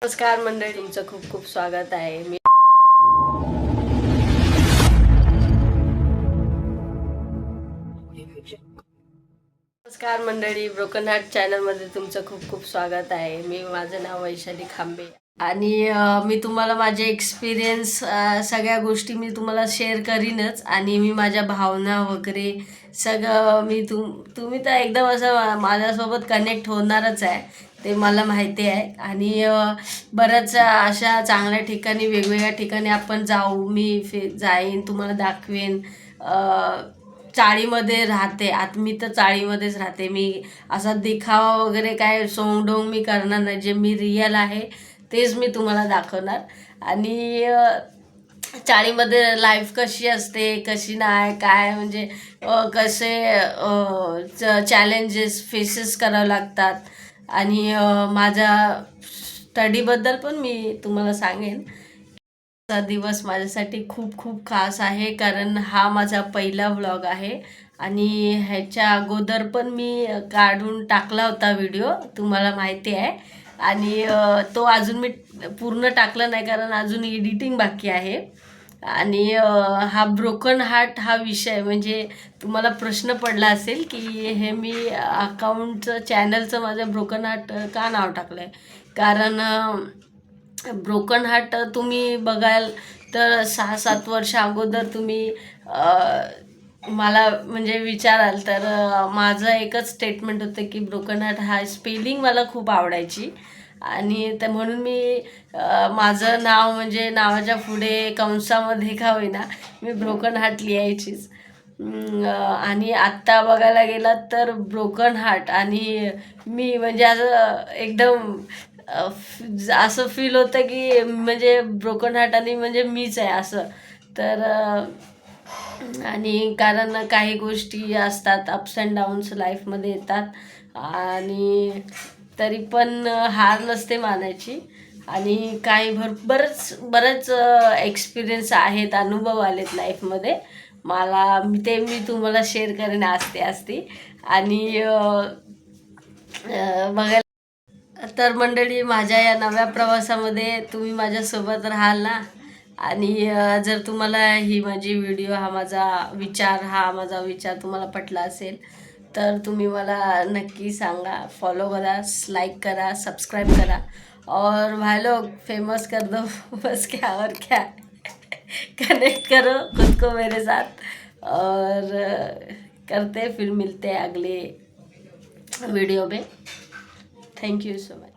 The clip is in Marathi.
नमस्कार मंडळी, तुमचं खूप खूप स्वागत आहे. नमस्कार मंडळी, ब्रोकन हार्ट चॅनलमध्ये तुमचं खूप खूप स्वागत आहे. माझं नाव वैशाली खांबे आणि मी तुम्हाला माझे एक्सपिरियन्स सगळ्या गोष्टी मी तुम्हाला शेअर करीनच आणि मी माझ्या भावना वगैरे सगळं तुम्ही तर एकदम असं माझ्यासोबत कनेक्ट होणारच आहे, ते मला माहिती आहे. आणि बऱ्याच अशा चांगल्या ठिकाणी वेगवेगळ्या ठिकाणी आपण जाऊ, मी जाईन, तुम्हाला दाखवेन. चाळीमध्ये राहते आत, मी तर चाळीमध्येच राहते. मी असा दिखावा वगैरे काय सोंगडोंग मी करणार नाही. जे मी रिअल आहे तेच मी तुम्हाला दाखवणार. आणि चाळीमध्ये लाईफ कशी असते, कशी नाही, काय म्हणजे कसे चॅलेंजेस फेसेस करावं लागतात. आणि माझ्या स्टडीबद्दल पण मी तुम्हाला सांगेन. हा दिवस माझ्यासाठी खूप खूप खास आहे, कारण हा माझा पहिला व्लॉग आहे. आणि ह्याच्या अगोदर पण मी काढून टाकला होता व्हिडिओ, तुम्हाला माहिती आहे. आणि तो अजून मी पूर्ण टाकला नाही, कारण अजून एडिटिंग बाकी आहे. आणि हा ब्रोकन हार्ट हा विषय म्हणजे तुम्हाला प्रश्न पडला असेल की हे मी अकाउंटचं चॅनलचं माझं ब्रोकन हार्ट का नाव टाकलं आहे. कारण ब्रोकन हार्ट तुम्ही बघाल तर 6-7 वर्ष अगोदर तुम्ही मला म्हणजे विचाराल तर माझं एकच स्टेटमेंट होतं की ब्रोकन हार्ट हा स्पेलिंग मला खूप आवडायची. आणि तर म्हणून मी माझं नाव म्हणजे नावाच्या पुढे कंसामध्ये का होईना मी ब्रोकन हार्ट लिहायचीच. आणि आत्ता बघायला गेलात तर ब्रोकन हार्ट आणि मी म्हणजे असं एकदम असं फील होतं की म्हणजे ब्रोकन हार्ट आणि म्हणजे मीच आहे असं. तर आणि कारण काही गोष्टी असतात, अप्स अँड डाऊन्स लाईफमध्ये येतात आणि तरी पण हार नसते मानायची. आणि काही बरेच एक्सपिरियन्स आहेत, अनुभव आलेत लाईफमध्ये मला. मी तुम्हाला शेअर करेन आस्ते आस्ते. आणि बघायला तर मंडळी, माझ्या या नव्या प्रवासामध्ये तुम्ही माझ्यासोबत राहाल ना. आणि जर तुम्हाला ही माझी व्हिडिओ हा माझा विचार तुम्हाला पटला असेल तर तुम्ही मला नक्की सांगा, फॉलो करा, लाइक करा, सब्सक्राइब करा और भाई लोग फेमस कर दो बस, क्या और क्या. कनेक्ट करो खुद को मेरे साथ और करते फिर मिलते हैं अगले वीडियो में. Thank you so much.